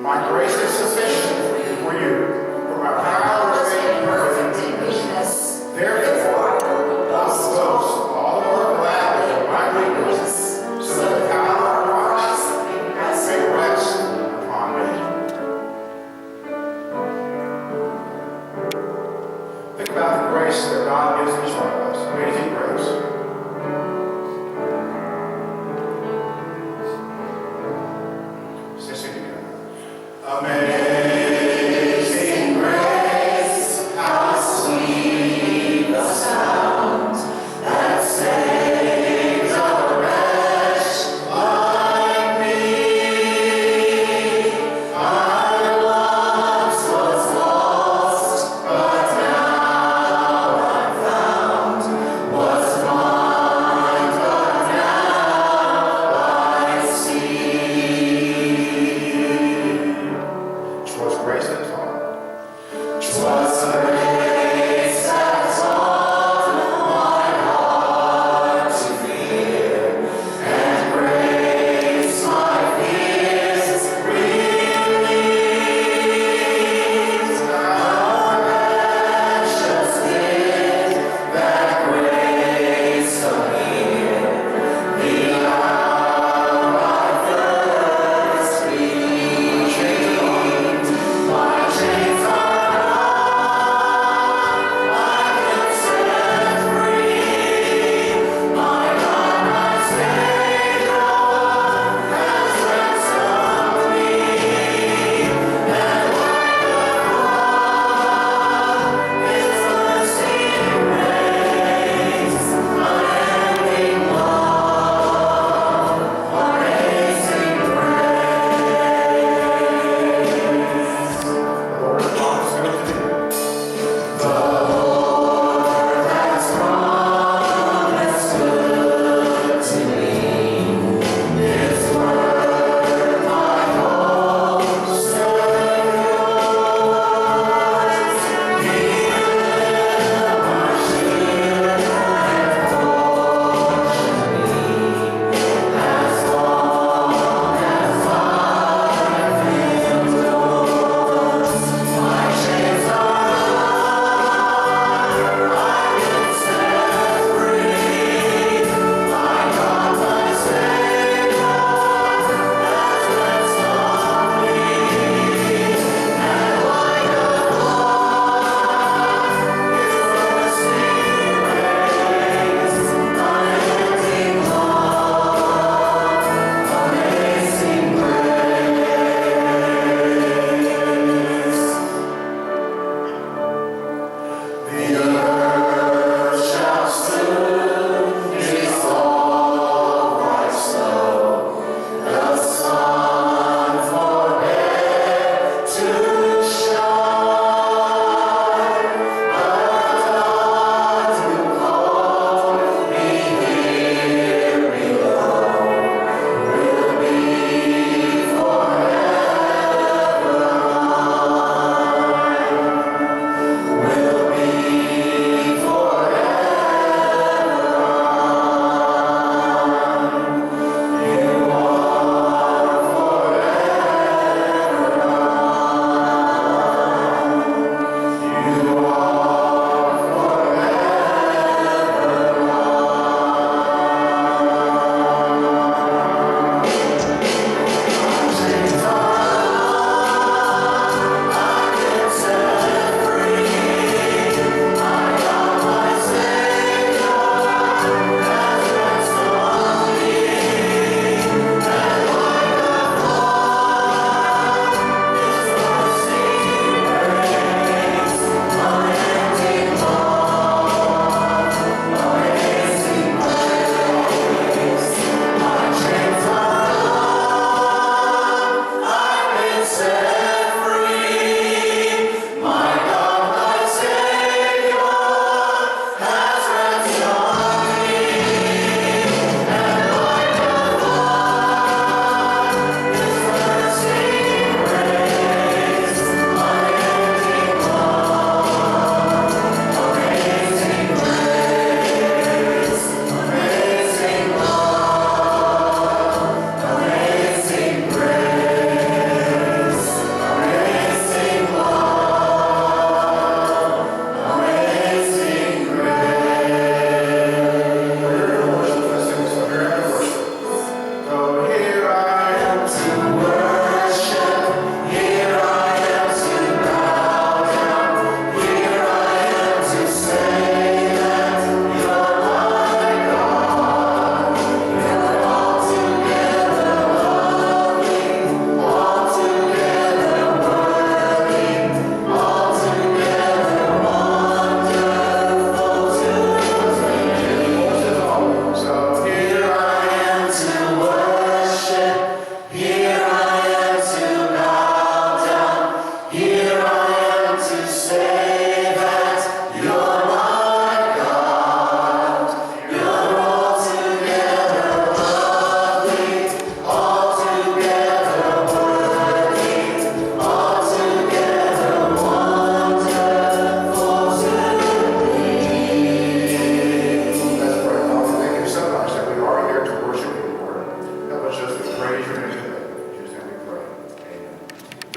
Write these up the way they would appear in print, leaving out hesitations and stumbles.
My grace is sufficient for you, for my power is made perfect in weakness. Therefore, I will boast all the more gladly of my weakness, so that the power of Christ may rest upon me. Think about the grace that God gives each one of us. Amazing grace. Let's sing together. Amazing grace, how sweet the sound that saved a wretch like me. I once was lost, but now I'm found. Was blind, but now I see.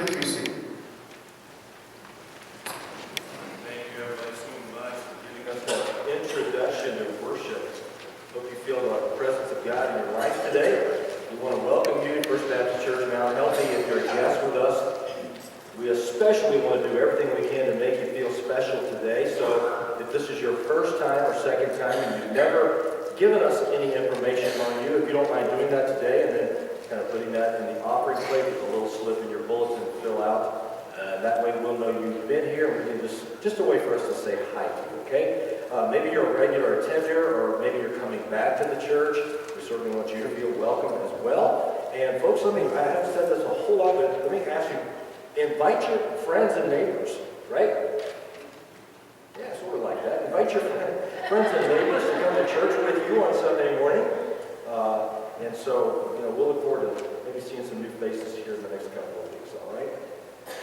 Please be seated. Thank you, everybody, so much for giving us that introduction to worship. Hope you feel the presence of God in your life today. We want to welcome you to First Baptist Church Mount Healthy. If you're a guest with us, we especially want to do everything we can to make you feel special today. So if this is your first time or second time and you've never given us any information on you, if you don't mind doing that today and then kind of putting that in the offering plate with a little slip in your bulletin to fill out. That way we'll know you've been here, and we can just a way for us to say hi to you, okay? Maybe you're a regular attender, or maybe you're coming back to the church. We certainly want you to feel welcome as well. And folks, I haven't said this a whole lot, but let me ask you, invite your friends and neighbors, right? Yeah, sort of like that. Invite your friends and neighbors to come to church with you on Sunday morning. And so, we'll look forward to maybe seeing some new faces here in the next couple of weeks, all right?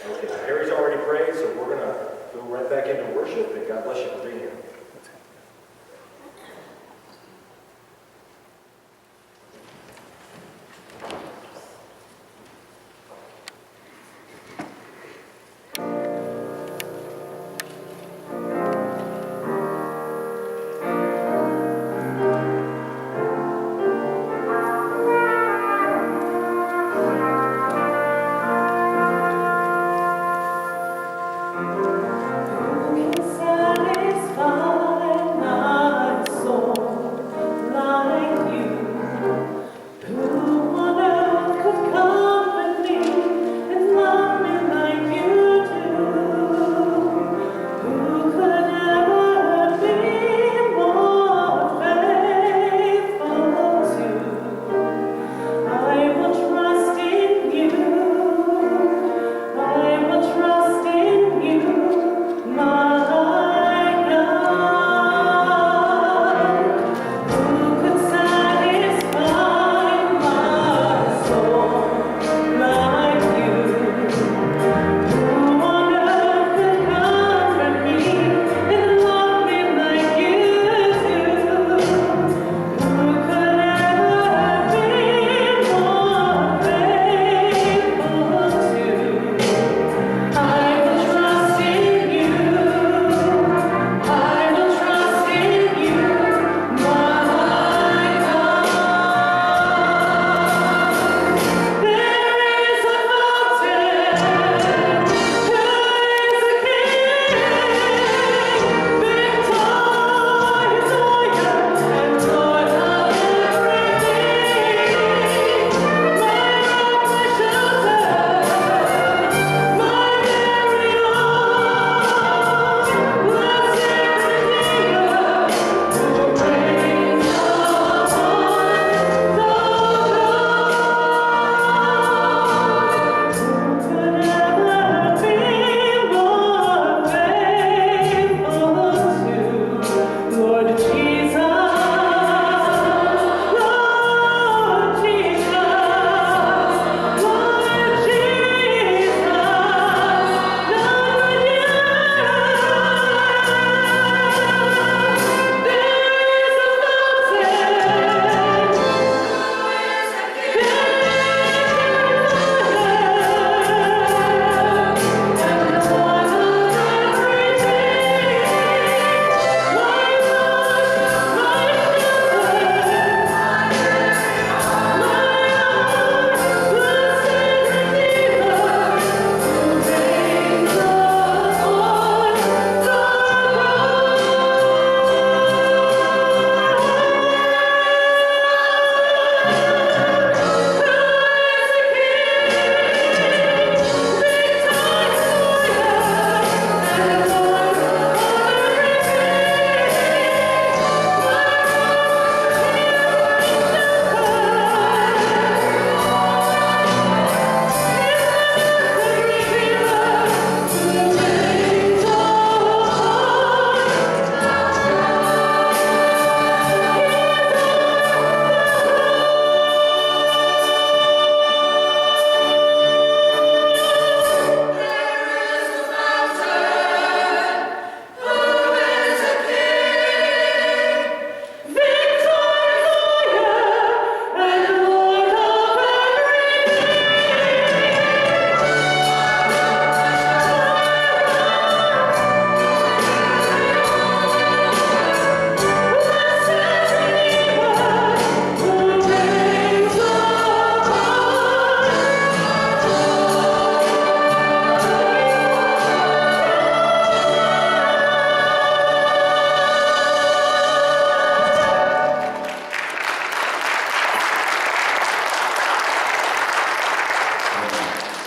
Okay, Harry's already prayed, so we're going to go right back into worship, and God bless you for being here. Who can satisfy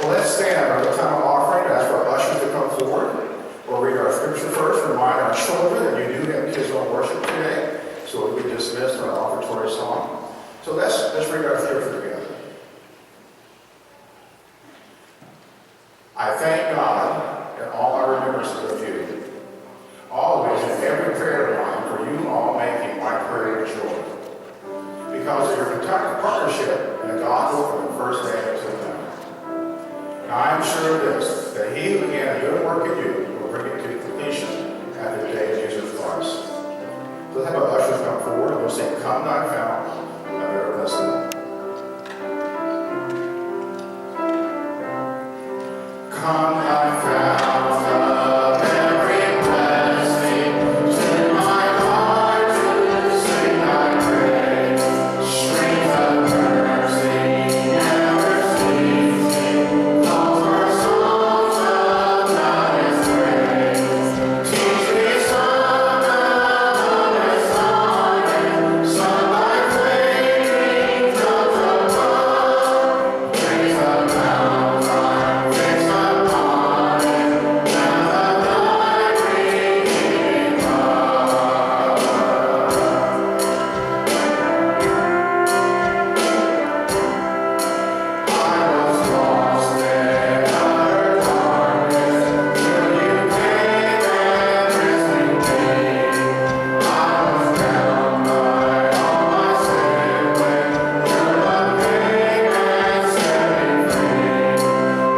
Well, let's stand for the time of offering. Ask for ushers to come forward. We'll read our scripture first. Remind our children that you do have kids on worship today. So we'll be dismissed for an offertory song. So let's read our scripture together. I thank God in all our remembrances of you, always in every prayer of mine, for you all making my prayer joy, because of your partnership in the gospel from the first day until now. Now I am sure of this, that he who began a good work in you will bring it to completion at the day of Jesus Christ. So let's have our ushers come forward and we'll sing Come Thy Fount of Every Blessing. Come thy fount of every blessing, send my heart to sing thy praise. Streams of mercy never ceasing, calls for songs of loudest praise. Teach me some honest sonnet, sung by flaming tongues above. Praise the Mount fixed upon it, now the light redeeming love. I was lost in utter darkness, till you came and rescued me. I was bound by all my sin, when your love came and set me free.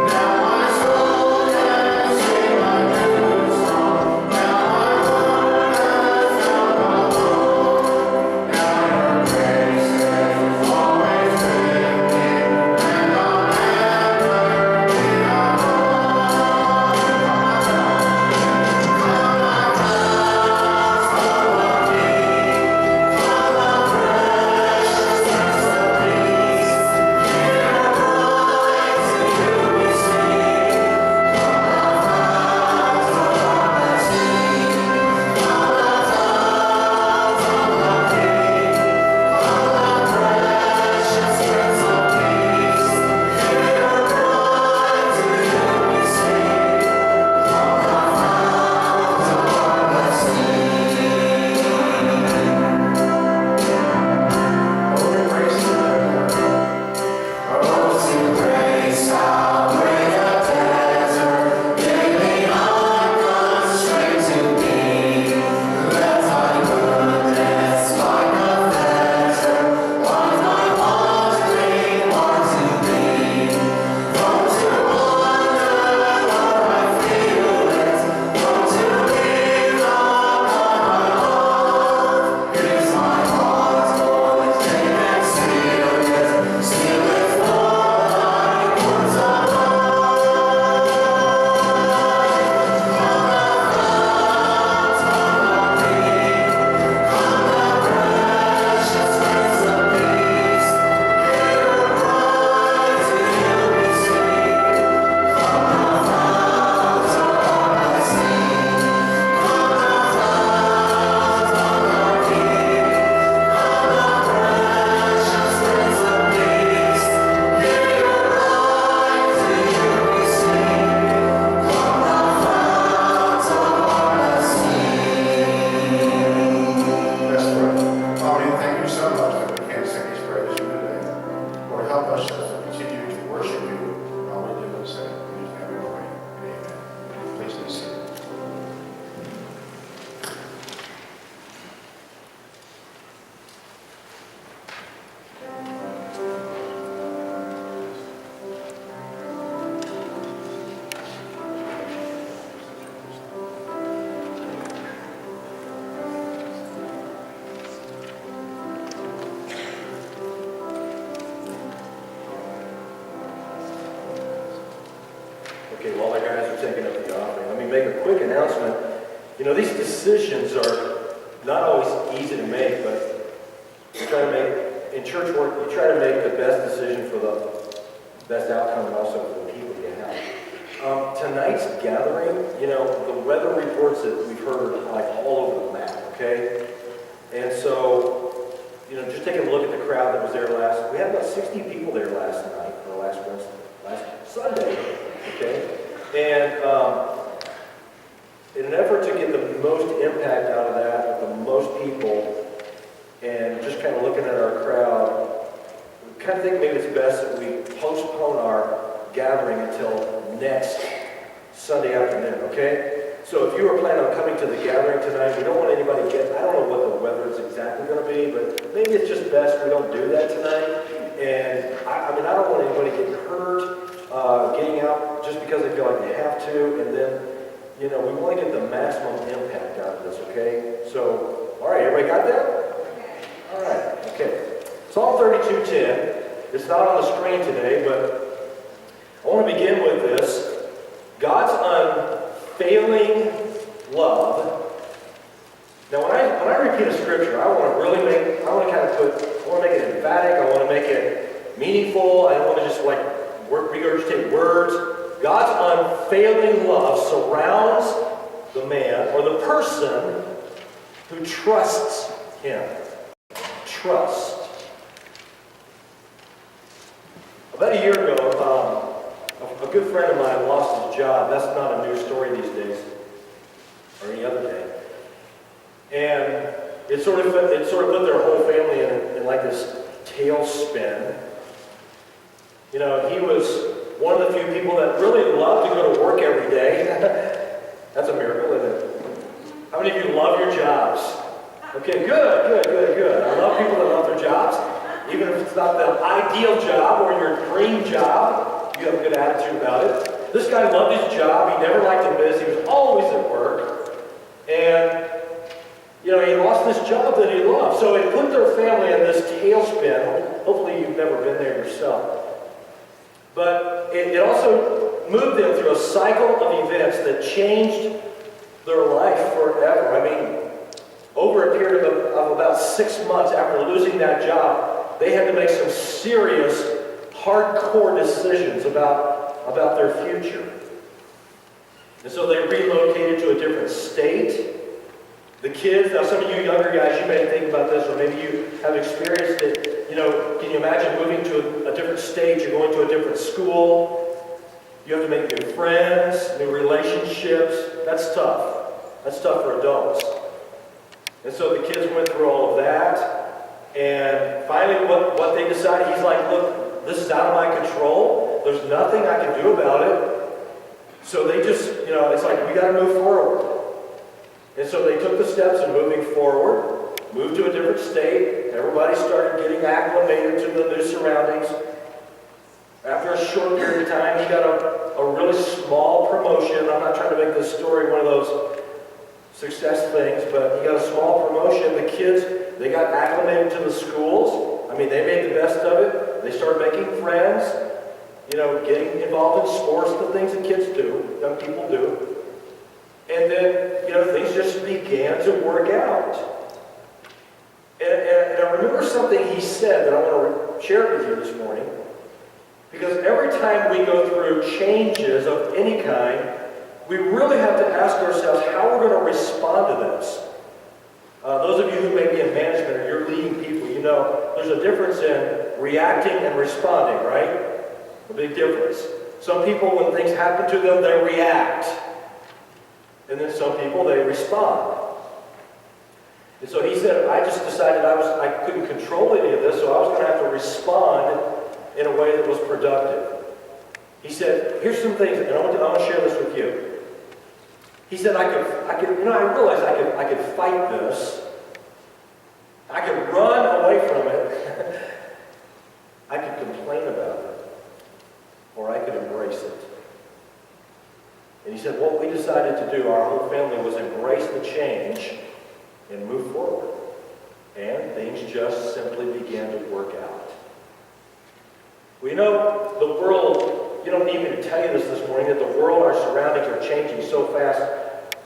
Now my soul can sing my new song. Now my heart has found a home. Now your grace is always with me, and I'll never be Okay, while the guys are taking up the offering, let me make a quick announcement. You know, these decisions are not always easy to make, but you try to make, in church work, you try to make the best decision for the best outcome and also for the people you have. Tonight's gathering, you know, the weather reports that we've heard like all over the map, okay? And so, you know, just taking a look at the crowd that was there we had about 60 people there last night, or last Sunday. And in an effort to get the most impact out of that, with the most people, and just kind of looking at our crowd, we kind of think maybe it's best that we postpone our gathering until next Sunday afternoon, okay? So if you were planning on coming to the gathering tonight, we don't want anybody to get, I don't know what the weather is exactly going to be, but maybe it's just best we don't do that tonight. And I mean, I don't want anybody getting hurt, getting out just because they feel like they have to, and then, you know, we want to get the maximum impact out of this, okay? So, all right, everybody got that? All right, okay. Psalm 32:10. It's not on the screen today, but I want to begin with this. God's unfailing love. Now, when I repeat a scripture, I want to make it emphatic. I want to make it meaningful. I don't want to just like regurgitate words. God's unfailing love surrounds the man or the person who trusts him. Trust. About a year ago, a good friend of mine lost his job. That's not a new story these days, or any other day. And it sort of put their whole family in like this tailspin. You know, he was one of the few people that really loved to go to work every day. That's a miracle, isn't it? How many of you love your jobs? Okay, good. I love people that love their jobs. Even if it's not the ideal job or your dream job, you have a good attitude about it. This guy loved his job. He never liked to miss. He was always at work. And, you know, he lost this job that he loved. So it put their family in this tailspin. Hopefully you've never been there yourself. But it also moved them through a cycle of events that changed their life forever. I mean, over a period of about 6 months after losing that job, they had to make some serious, hardcore decisions about their future. And so they relocated to a different state. The kids, now some of you younger guys, you may think about this, or maybe you have experienced it. You know, can you imagine moving to a different state? You're going to a different school. You have to make new friends, new relationships. That's tough. That's tough for adults. And so the kids went through all of that. And finally, what they decided, he's like, look, this is out of my control. There's nothing I can do about it. So they just, you know, it's like, we got to move forward. And so they took the steps of moving forward, moved to a different state. Everybody started getting acclimated to the new surroundings. After a short period of time, he got a really small promotion. I'm not trying to make this story one of those success things, but he got a small promotion. The kids, they got acclimated to the schools. I mean, they made the best of it. They started making friends, you know, getting involved in sports, the things that kids do, young people do. And then, you know, things just began to work out. And I remember something he said that I want to share with you this morning. Because every time we go through changes of any kind, we really have to ask ourselves how we're going to respond to this. Those of you who may be in management or you're leading people, you know there's a difference in reacting and responding, right? A big difference. Some people, when things happen to them, they react. And then some people, they respond. And so he said, I just decided I couldn't control any of this, so I was going to have to respond in a way that was productive. He said, here's some things, and I want to share this with you. He said, I realized I could fight this. I could run away from it. I could complain about it. Or I could embrace it. And he said, what we decided to do, our whole family, was embrace the change and move forward. And things just simply began to work out. We know the world, you don't need me to tell you this morning, that the world, our surroundings are changing so fast,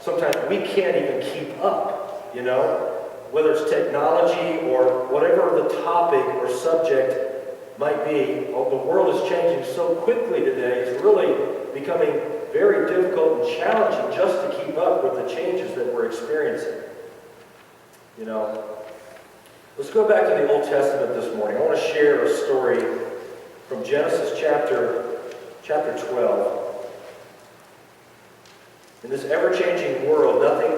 sometimes we can't even keep up, you know? Whether it's technology or whatever the topic or subject might be, the world is changing so quickly today, it's really becoming very difficult and challenging just to keep up with the changes that we're experiencing. You know, let's go back to the Old Testament this morning. I want to share a story from Genesis chapter 12. In this ever-changing world, nothing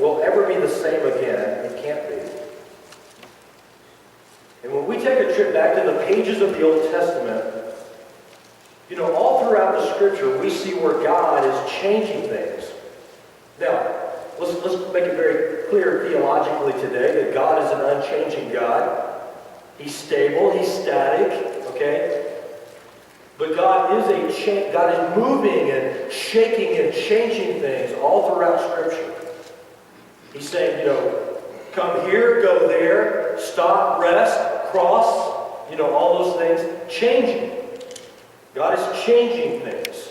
will ever be the same again. It can't be. And when we take a trip back to the pages of the Old Testament, all throughout the Scripture, we see where God is changing things. Now, let's make it very clear theologically today that God is an unchanging God. He's stable, He's static, okay? But God is moving and shaking and changing things all throughout Scripture. He's saying, come here, go there, stop, rest, cross, all those things, changing. God is changing things.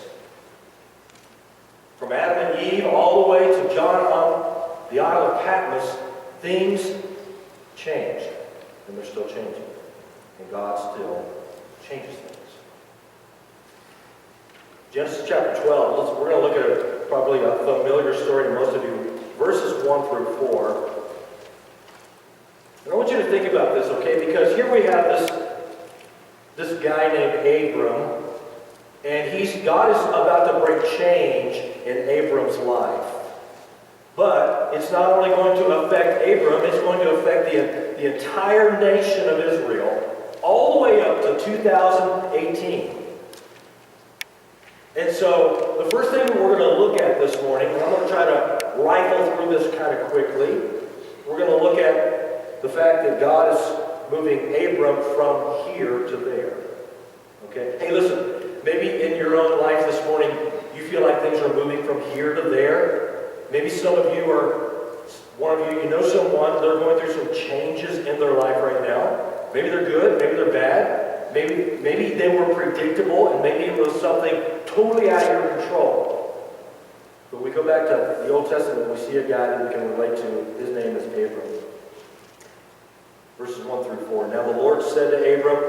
From Adam and Eve all the way to John on the Isle of Patmos, things changed. And they're still changing. And God still changes things. Genesis chapter 12, we're going to look at probably a familiar story to most of you. Verses 1 through 4. And I want you to think about this, okay? Because here we have this guy named Abram. And God is about to bring change in Abram's life. But it's not only going to affect Abram, it's going to affect the entire nation of Israel, all the way up to 2018. And so, the first thing we're going to look at this morning, and I'm going to try to rifle through this kind of quickly, we're going to look at the fact that God is moving Abram from here to there. Okay? Hey, listen. Maybe in your own life this morning, you feel like things are moving from here to there. Maybe some of you one of you know someone, they're going through some changes in their life right now. Maybe they're good, maybe they're bad. Maybe they were predictable, and maybe it was something totally out of your control. But we go back to the Old Testament, and we see a guy that we can relate to. His name is Abram. Verses 1 through 4. Now the Lord said to Abram,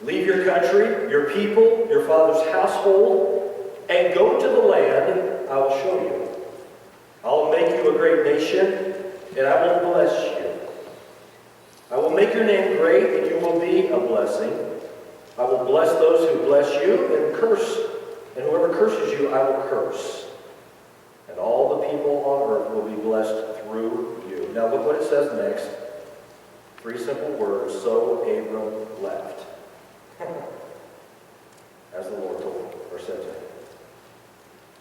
leave your country, your people, your father's household, and go to the land I will show you. I will make you a great nation, and I will bless you. I will make your name great, and you will be a blessing. I will bless those who bless you, and whoever curses you, I will curse. And all the people on earth will be blessed through you. Now look what it says next. 3 simple words. So Abram left. As the Lord told him, or said to him.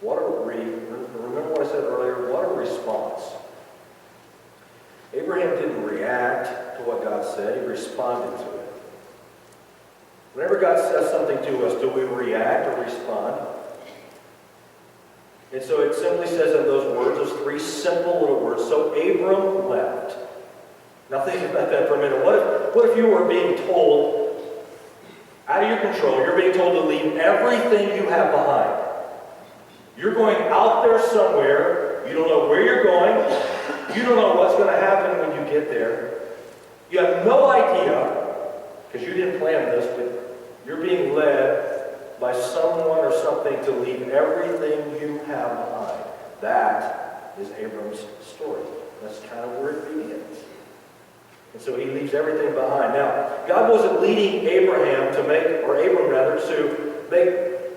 Remember what I said earlier? What a response. Abraham didn't react to what God said, he responded to it. Whenever God says something to us, do we react or respond? And so it simply says in those words, those 3 simple little words, so Abram left. Now think about that for a minute. What if you were being told, out of your control, you're being told to leave everything you have behind. You're going out there somewhere, you don't know where you're going, you don't know what's going to happen when you get there. You have no idea, because you didn't plan this, but you're being led by someone or something to leave everything you have behind. That is Abram's story. That's kind of where it begins. And so he leaves everything behind. Now, God wasn't leading Abram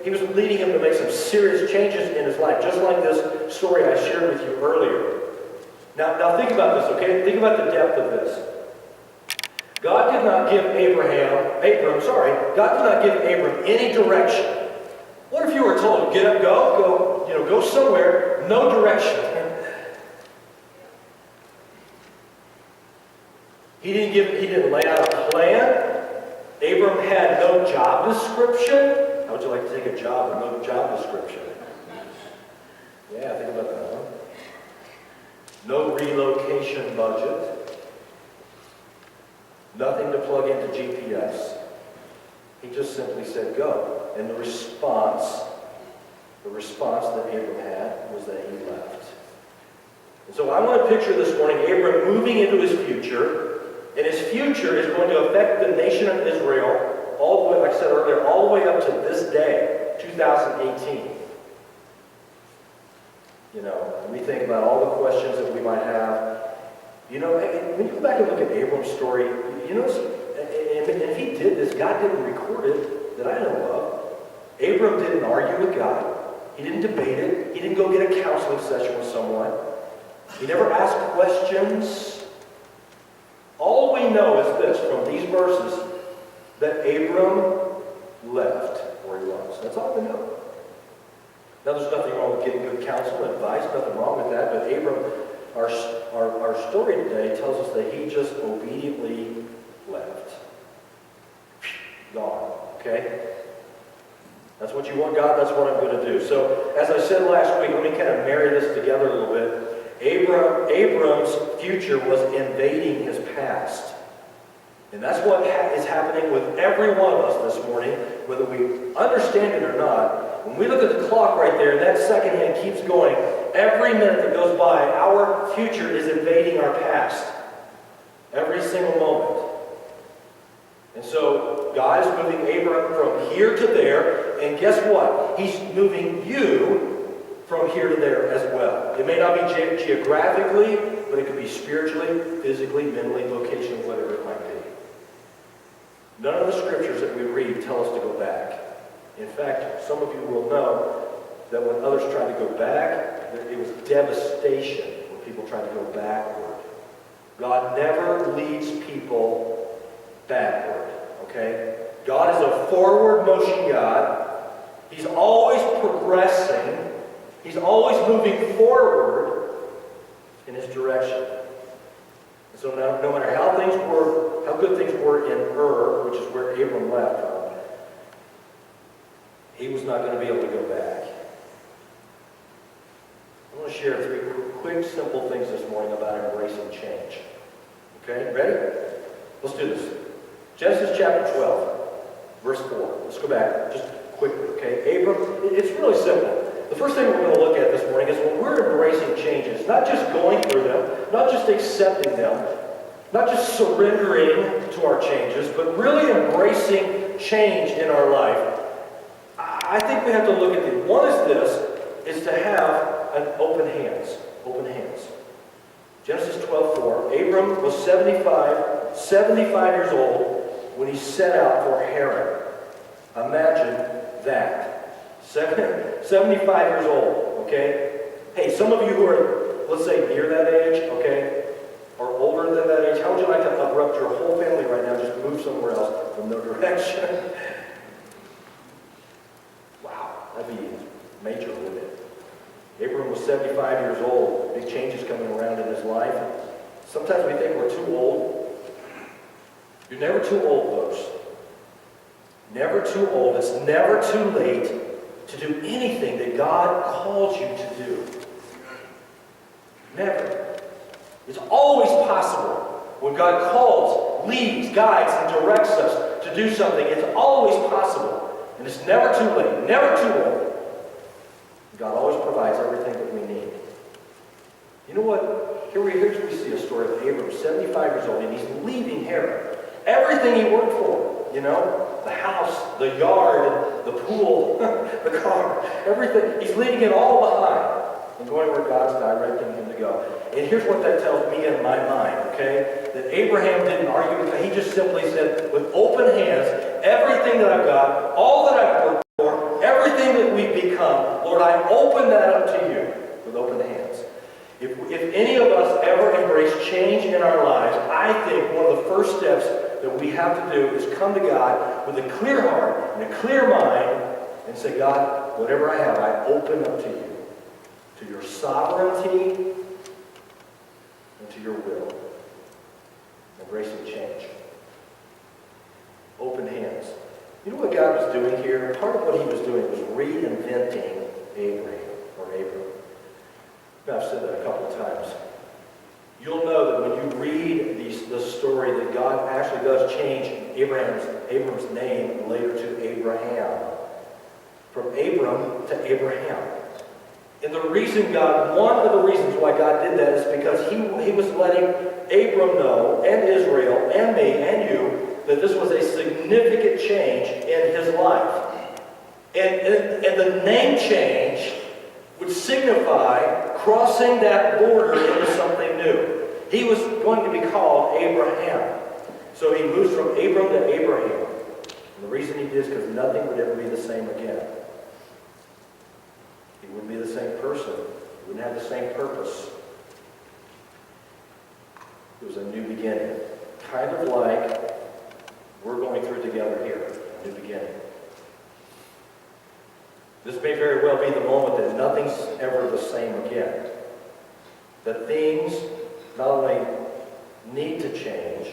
he was leading him to make some serious changes in his life, just like this story I shared with you earlier. Now think about this, okay? Think about the depth of this. God did not give Abram any direction. What if you were told, get up, go somewhere, no direction? He didn't lay out a plan. Abram had no job description. How would you like to take a job with no job description? Yeah, think about that one. No relocation budget. Nothing to plug into GPS. He just simply said, go. And the response that Abram had was that he left. And so I want to picture this morning Abram moving into his future, and his future is going to affect the nation of Israel all the way, like I said earlier, all the way up to this day, 2018. And we think about all the questions that we might have. When you go back and look at Abram's story, and if he did this, God didn't record it that I know of. Abram didn't argue with God. He didn't debate it. He didn't go get a counseling session with someone. He never asked questions. All we know is this from these verses, that Abram left where he was. That's all we know. Now, there's nothing wrong with getting good counsel and advice, nothing wrong with that, but Abram, our story today tells us that he just obediently left. Gone, okay? That's what you want, God, that's what I'm going to do. So, as I said last week, let me kind of marry this together a little bit. Abram's future was invading his past. And that's what is happening with every one of us this morning, whether we understand it or not. When we look at the clock right there, and that second hand keeps going, every minute that goes by, our future is invading our past. Every single moment. And so, God is moving Abram from here to there, and guess what? He's moving you from here to there as well. It may not be geographically, but it could be spiritually, physically, mentally, vocationally, whatever it might be. None of the scriptures that we read tell us to go back. In fact, some of you will know that when others tried to go back, it was devastation when people tried to go backward. God never leads people backward, okay? God is a forward motion God. He's always progressing. He's always moving forward in his direction. And so no matter how good things were in which is where Abram left from, he was not going to be able to go back. I want to share three quick, simple things this morning about embracing change. Okay, ready? Let's do this. Genesis chapter 12, verse 4. Let's go back just quickly, okay? Abram, it's really simple. The first thing we're going to look at this morning is when we're embracing changes, not just going through them, not just accepting them, not just surrendering to our changes, but really embracing change in our life. I think we have to look at it. One is this, is to have an open hands. Open hands. Genesis 12:4. Abram was 75 years old when he set out for Haran. Imagine that. 75 years old, okay? Hey, some of you who are, let's say, near that age, okay, or older than that age, how would you like to abrupt your whole family right now, just move somewhere else from no direction? Wow, that'd be major, wouldn't it? Abram was 75 years old. Big changes coming around in his life. Sometimes we think we're too old. You're never too old, folks. Never too old. It's never too late to do anything that God calls you to do. Never. It's always possible. When God calls, leads, guides, and directs us to do something, it's always possible. And it's never too late, never too old. God always provides everything that we need. You know what? Here we see a story of Abram, 75 years old, and he's leaving Haran. Everything he worked for, you know, the house, the yard, the pool, the car, everything. He's leaving it all behind and going where God's directing him to go. And here's what that tells me in my mind, okay? That Abraham didn't argue with it. He just simply said, with open hands, everything that I've got, all that I've worked for, everything that we've become, Lord, I open that up to you with open hands. If any of us ever embrace change in our lives, I think one of the first steps that we have to do is come to God with a clear heart and a clear mind and say, God, whatever I have, I open up to you, to your sovereignty and to your will. Embracing change. Open hands. You know what God was doing here? Part of what he was doing was reinventing Abram. Now, I've said that a couple of times. You'll know that when you read the story that God actually does change Abram's name later to Abraham. From Abram to Abraham. And the reason one of the reasons why God did that is because he was letting Abram know, and Israel, and me, and you, that this was a significant change in his life. And the name change would signify crossing that border into something new. He was going to be called Abraham. So he moves from Abram to Abraham. And the reason he did is because nothing would ever be the same again. He wouldn't be the same person. He wouldn't have the same purpose. It was a new beginning. Kind of like we're going through together here. A new beginning. This may very well be the moment that nothing's ever the same again. That things not only need to change,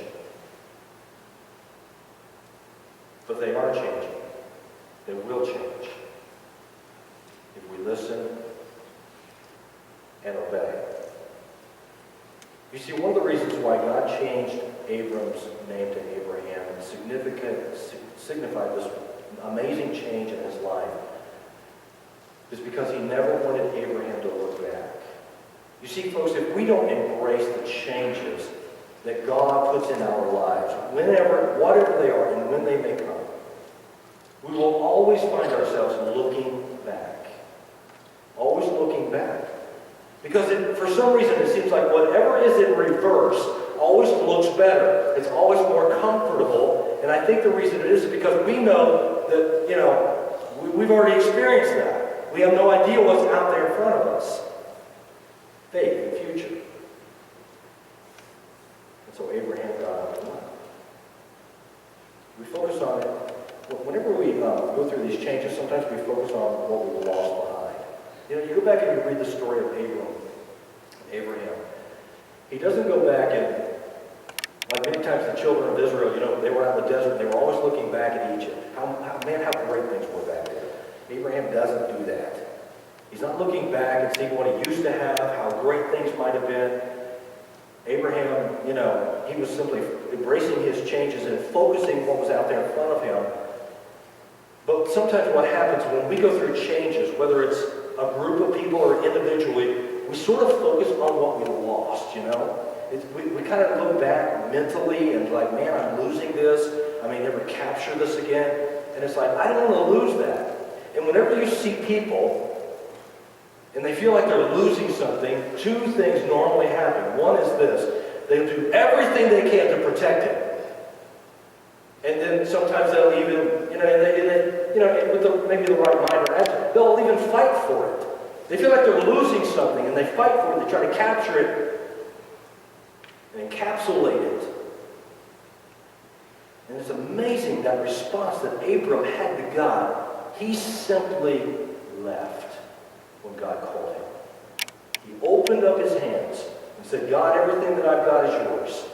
but they are changing. They will change if we listen and obey. You see, one of the reasons why God changed Abram's name to Abraham and signified this amazing change in his life is because he never wanted Abraham to look back. You see, folks, if we don't embrace the changes that God puts in our lives, whatever they are and when they may come, we will always find ourselves looking back. Always looking back. Because for some reason it seems like whatever is in reverse always looks better. It's always more comfortable. And I think the reason it is because we know that, we've already experienced that. We have no idea what's out there in front of us. Faith and future. And so Abraham got up and went. We focus on it. Whenever we go through these changes, sometimes we focus on what we've lost behind. You go back and you read the story of Abraham. He doesn't go back and, like many times the children of Israel, they were out in the desert, they were always looking back at Egypt. How great things were back there. Abraham doesn't do that. He's not looking back and seeing what he used to have, how great things might have been. Abraham, he was simply embracing his changes and focusing what was out there in front of him. But sometimes what happens when we go through changes, whether it's a group of people or individually, we sort of focus on what we lost, We kind of look back mentally and like, man, I'm losing this. I may never capture this again. And it's like, I don't want to lose that. And whenever you see people and they feel like they're losing something, two things normally happen. One is this. They'll do everything they can to protect it. And then sometimes they'll even, with maybe the right mind or attitude, they'll even fight for it. They feel like they're losing something and they fight for it. They try to capture it and encapsulate it. And it's amazing that response that Abram had to God. He simply left when God called him. He opened up his hands and said, God, everything that I've got is yours.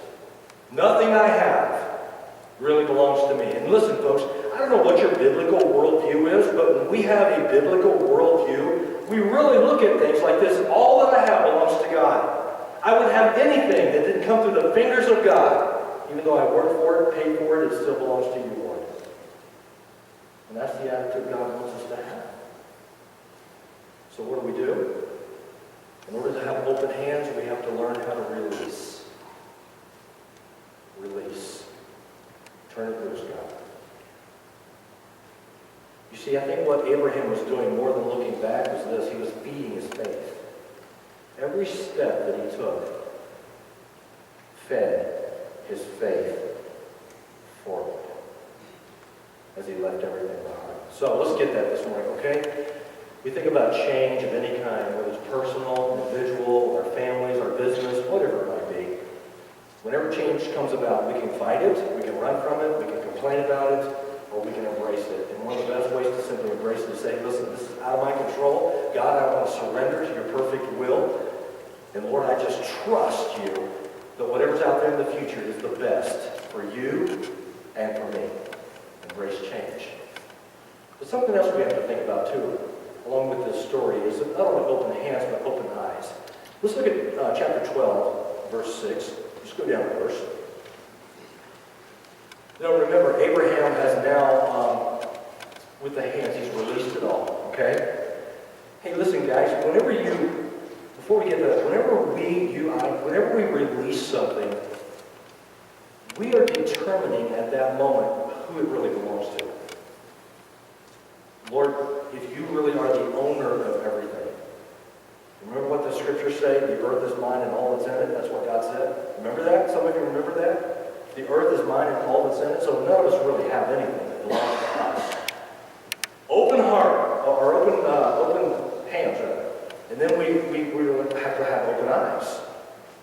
Nothing I have really belongs to me. And listen, folks, I don't know what your biblical worldview is, but when we have a biblical worldview, we really look at things like this. All that I have belongs to God. I would have anything that didn't come through the fingers of God. Even though I worked for it, paid for it, it still belongs to you, Lord. And that's the attitude God wants us to have. So what do? In order to have open hands, we have to learn how to release. Release. Turn it loose, God. You see, I think what Abraham was doing more than looking back was this. He was feeding his faith. Every step that he took fed his faith forward as he left everything behind. So let's get that this morning, okay? We think about change of any kind, whether it's personal, individual, our families, our business, whatever it might be. Whenever change comes about, we can fight it, we can run from it, we can complain about it, or we can embrace it. And one of the best ways to simply embrace it is say, listen, this is out of my control. God, I want to surrender to your perfect will. And Lord, I just trust you that whatever's out there in the future is the best for you and for me. Embrace change. But something else we have to think about too, along with this story, is not only open hands, but open eyes. Let's look at chapter 12, verse 6. Just go down a verse. Now remember, Abraham has now, with the hands, he's released it all, okay? Hey, listen guys, before we get to that, whenever we release something, we are determining at that moment who it really belongs to. Lord, if you really are the owner of everything. Remember what the scriptures say? The earth is mine and all that's in it. That's what God said. Remember that? Some of you remember that? The earth is mine and all that's in it. So none of us really have anything that belongs to us. Open heart or open hands rather. And then we have to have open eyes.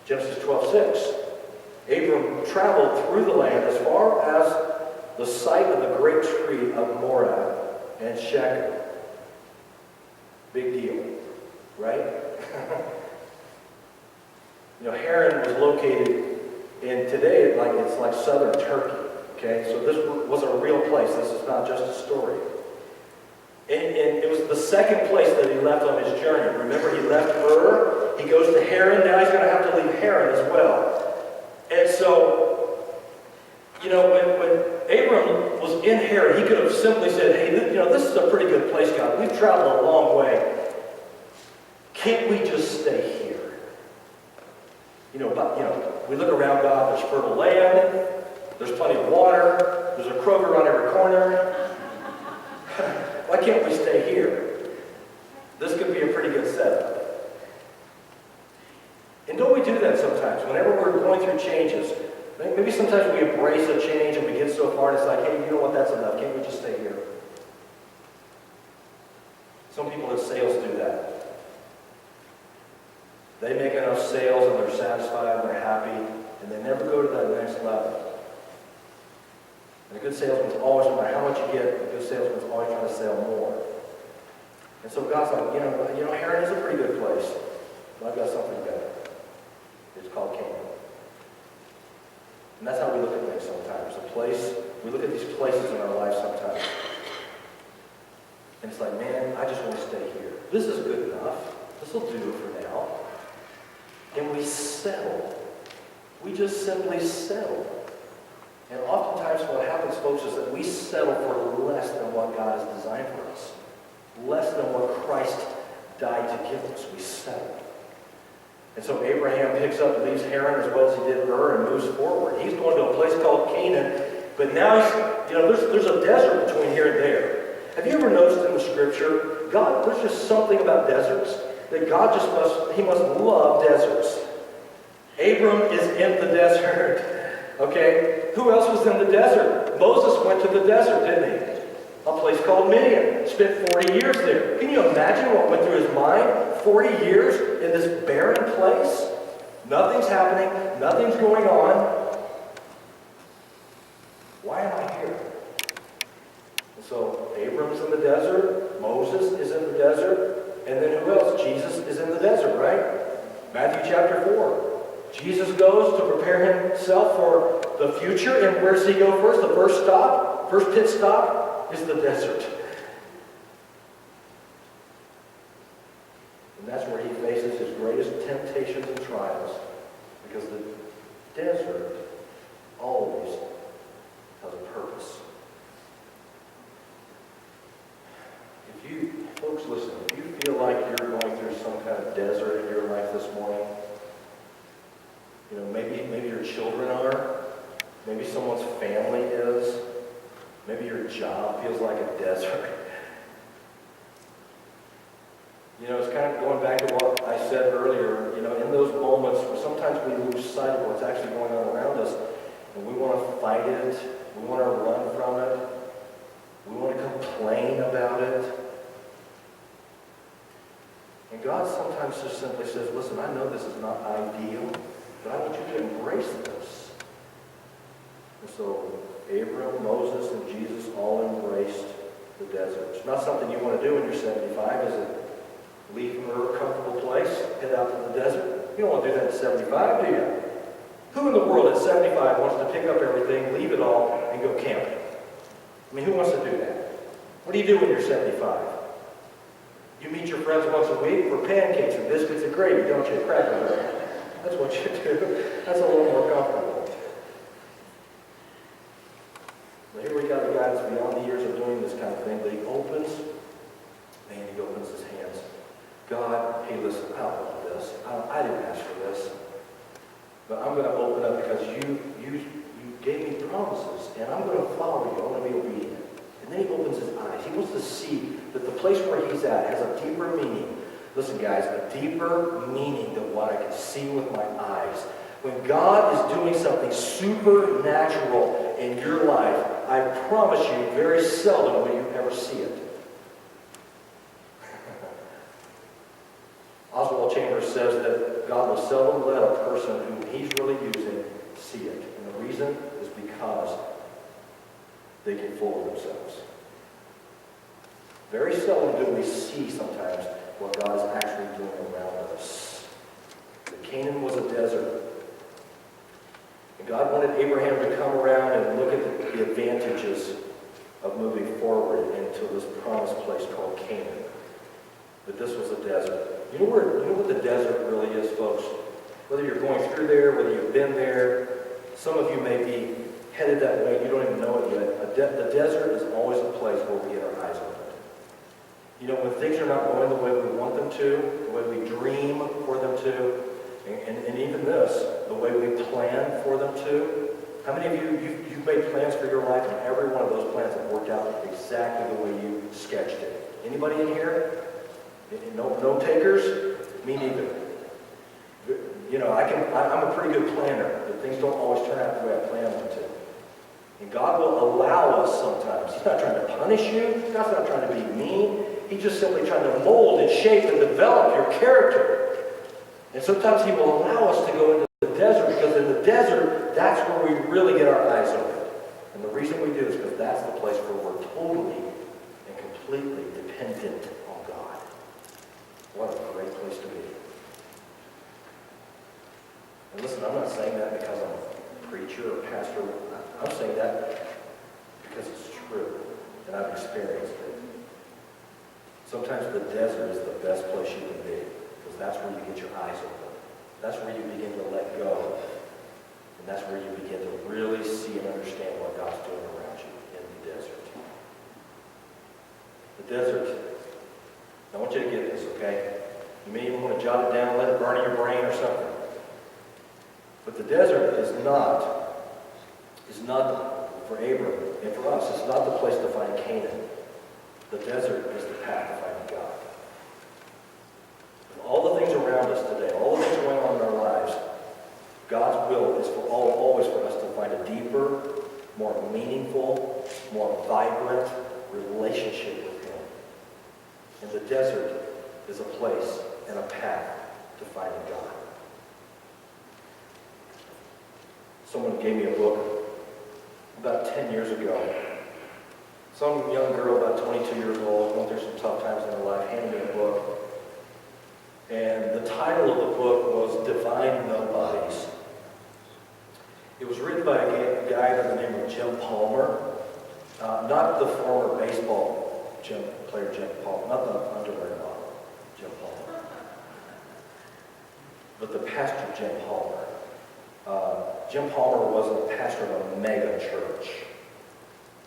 Genesis 12:6. Abram traveled through the land as far as the site of the great tree of Moreh and Shechem. Big deal, right? Haran was located in today, it's like southern Turkey. Okay, so this was a real place. This is not just a story. And it was the second place that he left on his journey. Remember, he left Ur, he goes to Haran, now he's going to have to leave Haran as well. And so, when Abram was in Haran, he could have simply said, hey, this is a pretty good place, God. We've traveled a long way. Can't we just stay here? We look around, God, there's fertile land, there's plenty of water, there's a Kroger on every corner. Why can't we stay here? This could be a pretty good setup. And don't we do that sometimes? Whenever we're going through changes, maybe sometimes we embrace a change and we get so far and it's like, hey, you know what, that's enough. Can't we just stay here? Some people in sales do that. They make enough sales and they're satisfied and they're happy and they never go to that next level. And a good salesman's always, no matter how much you get, a good salesman's always trying to sell more. And so God's like, Haran is a pretty good place, but I've got something better. It's called Canaan. And that's how we look at things sometimes. We look at these places in our life sometimes. And it's like, man, I just want to stay here. This is good enough. This will do it for now. And we settle. We just simply settle. And oftentimes what happens, folks, is that we settle for less than what God has designed for us. Less than what Christ died to give us. We settle. And so Abraham picks up and leaves Haran as well as he did Ur and moves forward. He's going to a place called Canaan, but now there's a desert between here and there. Have you ever noticed in the scripture, there's just something about deserts, that God must love deserts. Abram is in the desert. Okay? Who else was in the desert? Moses went to the desert, didn't he? A place called Midian. Spent 40 years there. Can you imagine what went through his mind? 40 years in this barren place? Nothing's happening. Nothing's going on. Why am I here? And so Abram's in the desert. Moses is in the desert. And then who else? Jesus is in the desert, right? Matthew chapter 4. Jesus goes to prepare himself for the future. And where does he go first? The first pit stop is the desert. And that's where he faces his greatest temptations and trials. Because the desert always has a purpose. Folks, listen, if you feel like you're going through some kind of desert in your life this morning, maybe your children are, maybe someone's family is, maybe your job feels like a desert. It's kind of going back to what I said earlier, in those moments where sometimes we lose sight of what's actually going on around us, and we want to fight it, we want to run from it, we want to complain about it. And God sometimes just simply says, listen, I know this is not ideal, but I want you to embrace this. And so Abram, Moses, and Jesus all embraced the desert. It's not something you want to do when you're 75, is it? Leave your comfortable place, head out to the desert. You don't want to do that at 75, do you? Who in the world at 75 wants to pick up everything, leave it all, and go camping? I mean, who wants to do that? What do you do when you're 75? You meet your friends once a week for pancakes and biscuits and gravy, don't you? Cracker Barrel. That's what you do. That's a little more comfortable. But here we got a guy that's beyond the years of doing this kind of thing, but he opens his hands. God, hey, listen, I don't want this. I didn't ask for this. But I'm going to open up because you gave me promises, and I'm going to follow you. I'm going to be obedient. And then he opens his eyes. He wants to see that the place where he's at has a deeper meaning. Listen, guys, a deeper meaning than what I can see with my eyes. When God is doing something supernatural in your life, I promise you, very seldom will you ever see it. Chandler says that God will seldom let a person whom he's really using see it. And the reason is because they can fool themselves. Very seldom do we see sometimes what God is actually doing around us. But Canaan was a desert. And God wanted Abraham to come around and look at the advantages of moving forward into this promised place called Canaan. But this was a desert. You know what the desert really is, folks? Whether you're going through there, whether you've been there, some of you may be headed that way, you don't even know it yet. The desert is always a place where we get our eyes opened. You know, when things are not going the way we want them to, the way we dream for them to, and even this, the way we plan for them to. How many of you've made plans for your life, and every one of those plans have worked out exactly the way you sketched it? Anybody in here? No takers? Me neither. You know, I'm a pretty good planner, but things don't always turn out the way I plan them to. And God will allow us sometimes. He's not trying to punish you. God's not trying to be mean. He's just simply trying to mold and shape and develop your character. And sometimes He will allow us to go into the desert, because in the desert, that's where we really get our eyes open. And the reason we do is because that's the place where we're totally and completely dependent on God. What a great place to be. And listen, I'm not saying that because I'm a preacher or pastor. I'm saying that because it's true, and I've experienced it. Sometimes the desert is the best place you can be, because that's where you get your eyes open. That's where you begin to let go. And that's where you begin to really see and understand what God's doing around you in the desert. The desert, I want you to get this, okay? You may even want to jot it down, let it burn in your brain or something. But the desert is not for Abram and for us, it's not the place to find Canaan. The desert is the path to finding God. And all the things around us today, all the things going on in our lives, God's will is always for us to find a deeper, more meaningful, more vibrant relationship with Him. And the desert is a place and a path to finding God. Someone gave me a book about 10 years ago. Some young girl, about 22 years old, going through some tough times in her life, handed me a book. And the title of the book was Divine Nobodies. It was written by a guy by the name of Jim Palmer. Not the former baseball player Jim Palmer, not the underwear model Jim Palmer, but the pastor Jim Palmer. Jim Palmer was a pastor of a mega church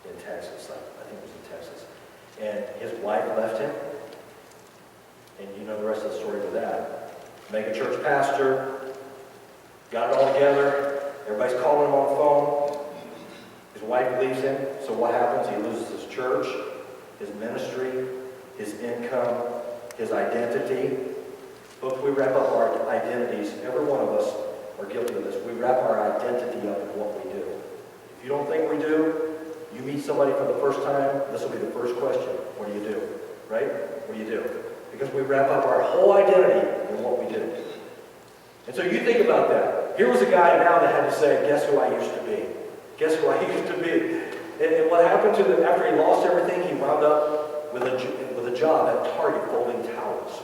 in Texas. I think it was in Texas. And his wife left him. And you know the rest of the story with that. Mega church pastor, got it all together. Everybody's calling him on the phone. His wife leaves him. So what happens? He loses his church, his ministry, his income, his identity. Folks, we wrap up our identities. Every one of us are guilty of this. We wrap our identity up in what we do. If you don't think we do, you meet somebody for the first time, this will be the first question. What do you do? Right? What do you do? Because we wrap up our whole identity in what we do. And so you think about that. Here was a guy now that had to say, guess who I used to be? Guess who I used to be? And what happened to him after he lost everything, he wound up with a job at Target folding towels.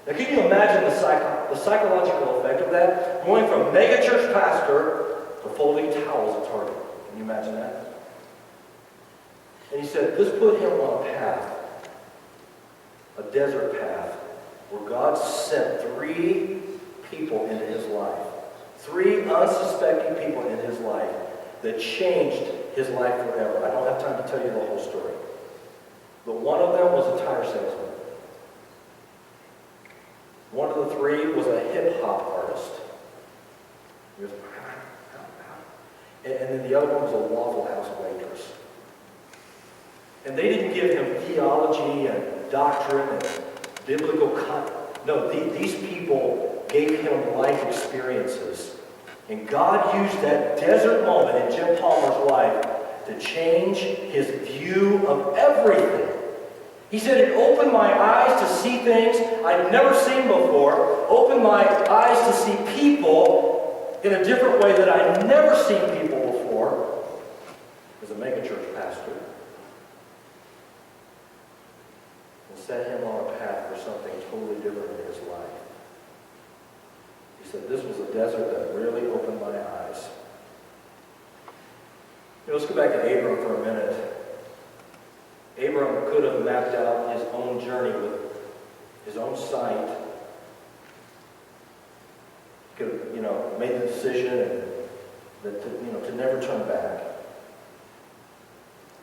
Now, can you imagine the psychological effect of that? Going from mega church pastor to folding towels at Target. Can you imagine that? And he said, this put him on a path, a desert path, where God sent 3 people into his life. 3 unsuspecting people in his life that changed his life forever. I don't have time to tell you the whole story. But one of them was a tire salesman. One of the 3 was a hip-hop artist. He was, and then the other one was a Waffle House waitress. And they didn't give him theology and doctrine and biblical content. No, these people gave him life experiences. And God used that desert moment in Jim Palmer's life to change his view of everything. He said, it opened my eyes to see things I'd never seen before, opened my eyes to see people in a different way that I'd never seen people before as a megachurch pastor, and set him on a path for something totally different in his life. He said, this was a desert that really opened my eyes. Let's go back to Abram for a minute. Abram could have mapped out his own journey with his own sight. Could have, made the decision and to never turn back.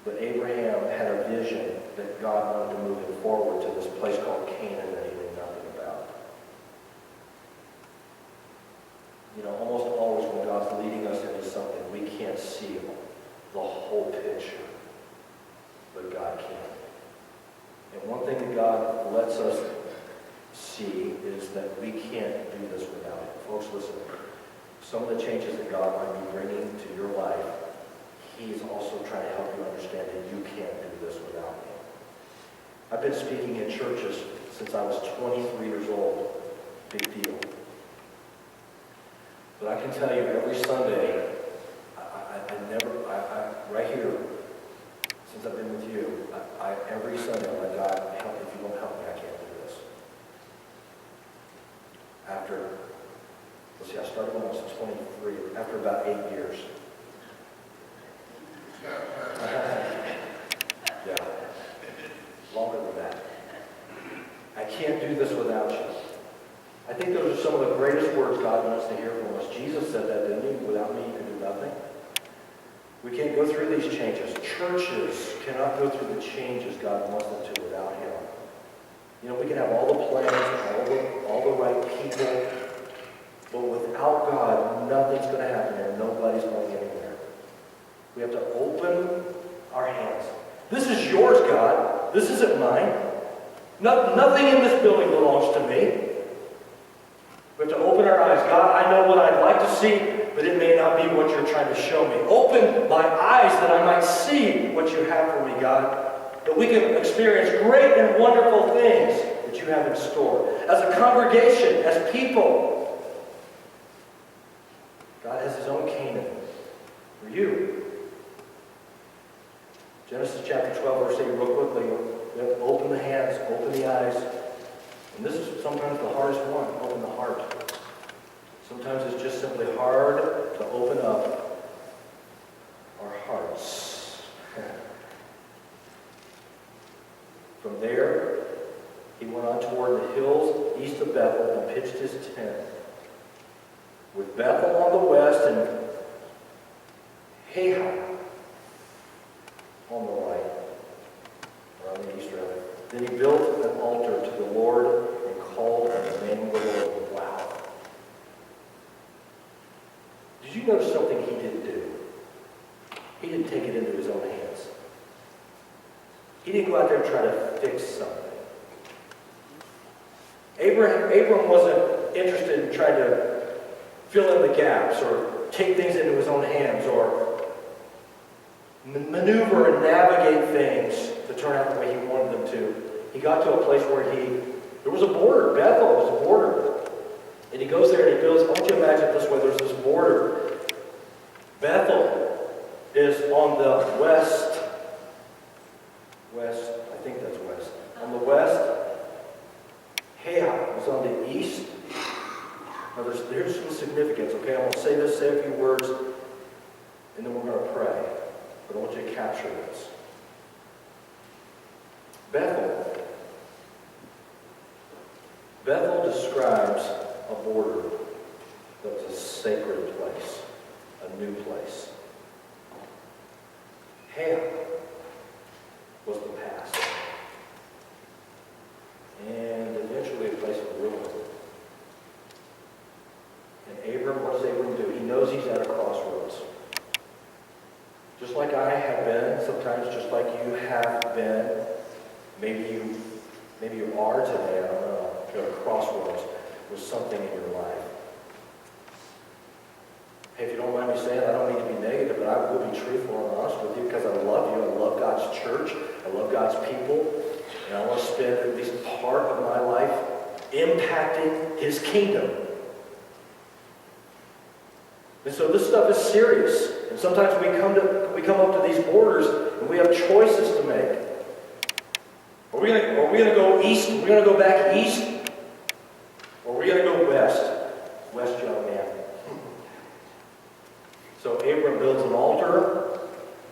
But Abraham had a vision that God wanted to move him forward to this place called Canaan that he knew nothing about. Almost always when God's leading us into something, we can't see the whole picture, but God can. And one thing that God lets us see is that we can't do this without Him. Folks, listen, some of the changes that God might be bringing to your life, He is also trying to help you understand that you can't do this without Him. I've been speaking in churches since I was 23 years old. Big deal. But I can tell you every Sunday, right here, since I've been with you, every Sunday I'm like, God, help me. If you don't help me, I can't do this. I started when I was 23, after about 8 years. Yeah, longer than that. I can't do this without you. I think those are some of the greatest words God wants to hear from us. Jesus said that, didn't He? Without me, you can do nothing. We can't go through these changes. Churches cannot go through the changes God wants them to without Him. We can have all the plans, all the right people, but without God, nothing's going to happen and nobody's going anywhere. We have to open our hands. This is yours, God. This isn't mine. Nothing in this building belongs to me. We have to open our eyes. God, I know what I'd like to see, but it may not be what you're trying to show me. Open my eyes that I might see what you have for me, God. That we can experience great and wonderful things that you have in store. As a congregation, as people, God has His own Canaan for you. Genesis chapter 12, verse 8, real quickly. Open the hands, open the eyes. And this is sometimes the hardest one, open the heart. Sometimes it's just simply hard to open up our hearts. From there, he went on toward the hills east of Bethel and pitched his tent. With Bethel on the west and Hai on the right, or on the east rather. Then he built an altar to the Lord and called on the name of the Lord. Wow. Did you notice something he didn't do? He didn't take it into his own hands. He didn't go out there and try to fix something. Abram wasn't interested in trying to fill in the gaps or take things into his own hands or maneuver and navigate things to turn out the way he wanted them to. He got to a place where there was a border. Bethel was a border. And he goes there and he builds, I want you to imagine it this way, there's this border. Bethel is on the west, I think that's west. On the west, Hai is on the east. Now there's some significance, okay? I'm going to say a few words, and then we're going to pray. But I want you to capture this. Bethel describes a border that was a sacred place, a new place. Hai was the past. And eventually a place of ruin. And Abram, what does Abram do? He knows he's at a crossroads. Just like I have been, sometimes just like you have been, maybe you are today, I don't know, you're at a crossroads with something in your life. Hey, if you don't mind me saying, I don't mean to be negative, but I will be truthful and honest with you because I love you. I love God's church. I love God's people. And I want to spend at least part of my life impacting his kingdom. And so this stuff is serious. And sometimes we come up to these borders and we have choices to make. Are we going to go east? Are we going to go back east? Or are we going to go west? West, young man. So Abram builds an altar.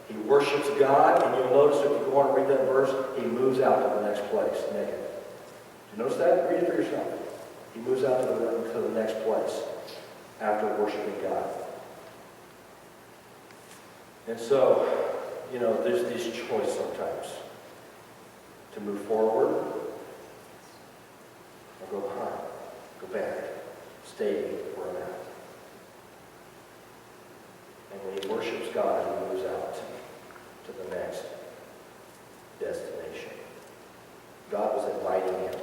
He worships God. And you'll notice if you go on and read that verse, he moves out to the next place naked. Did you notice that? Read it for yourself. He moves out to the next place after worshiping God. And so, there's this choice sometimes to move forward or go behind, go back, stay where I'm at. And when he worships God, he moves out to the next destination. God was inviting him.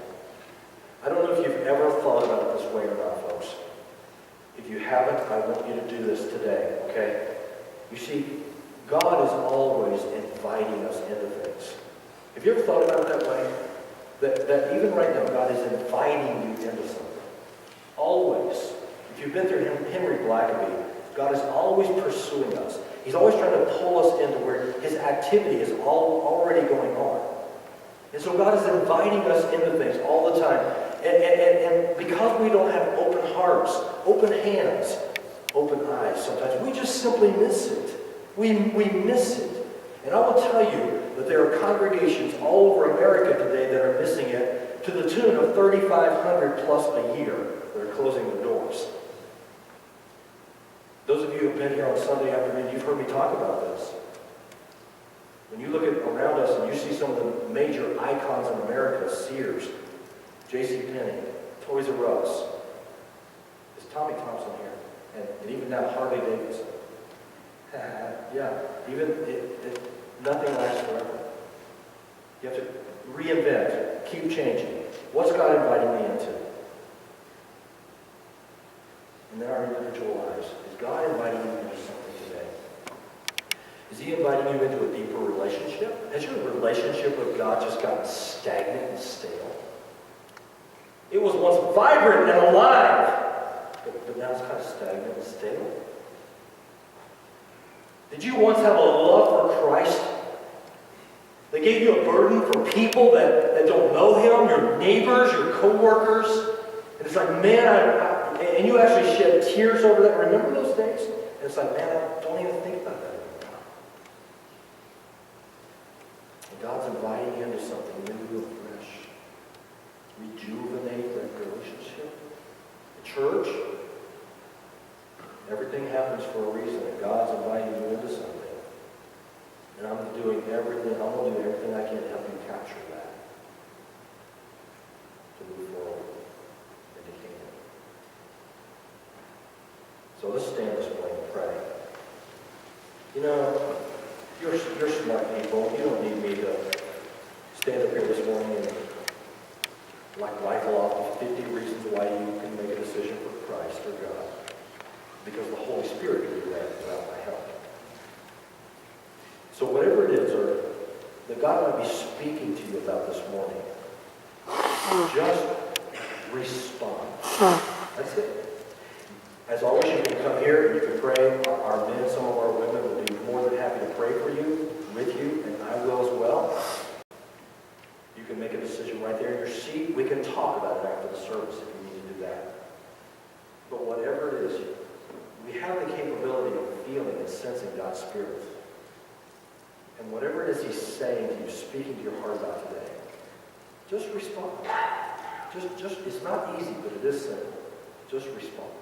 I don't know if you've ever thought about it this way or not, folks. If you haven't, I want you to do this today, okay? You see, God is always inviting us into things. Have you ever thought about it that way? That even right now, God is inviting you into something. Always. If you've been through Henry Blackaby, God is always pursuing us. He's always trying to pull us into where his activity is already going on. And so God is inviting us into things all the time. And because we don't have open hearts, open hands, open eyes, sometimes we just simply miss it. We miss it. And I will tell you that there are congregations all over America today that are missing it to the tune of 3,500 plus a year that are closing the doors. Those of you who have been here on Sunday afternoon, you've heard me talk about this. When you look around us and you see some of the major icons in America, Sears, JCPenney, Toys R Us, is Tommy Thompson here, and even now Harley Davidson. Yeah, nothing lasts forever. You have to reinvent, keep changing. What's God inviting me into? And then our individual lives. Is God inviting you into something today? Is he inviting you into a deeper relationship? Has your relationship with God just gotten stagnant and stale? It was once vibrant and alive, but now it's kind of stagnant and stale. Did you once have a love for Christ? They gave you a burden for people that don't know him, your neighbors, your co-workers. And it's like, man, and you actually shed tears over that. Remember those days? And it's like, man, I don't even think about that anymore. And God's inviting you into something new and fresh. Rejuvenate that relationship. The church, everything happens for a reason, and God's inviting you into something. And I'm going to do everything I can to help you capture that. To move forward in the kingdom. So let's stand this morning and pray. You're smart people. You don't need me to stand up here this morning and rifle off 50 reasons why you can make a decision for Christ or God. Because the Holy Spirit can do that without my help. So whatever it is, or that God might be speaking to you about this morning, just respond. That's it. As always, you can come here and you can pray. Our men, some of our women will be more than happy to pray for you, with you, and I will as well. You can make a decision right there in your seat. We can talk about it after the service if you need to do that. But whatever it is, we have the capability of feeling and sensing God's Spirit. And whatever it is he's saying to you, speaking to your heart about today, just respond. Just it's not easy, but it is simple. Just respond.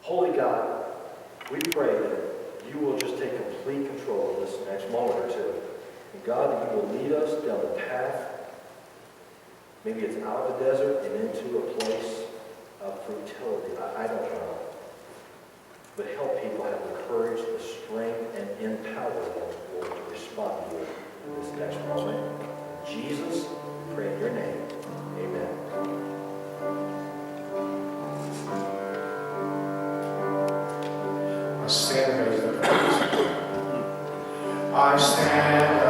Holy God, we pray that you will just take complete control of this next moment or two. And God, that you will lead us down the path. Maybe it's out of the desert and into a place of fertility. I don't know. But help people have the courage, the strength, and empower them, Lord, to respond to you in this next moment. Jesus, we pray in your name. Amen. I stand amazed. I stand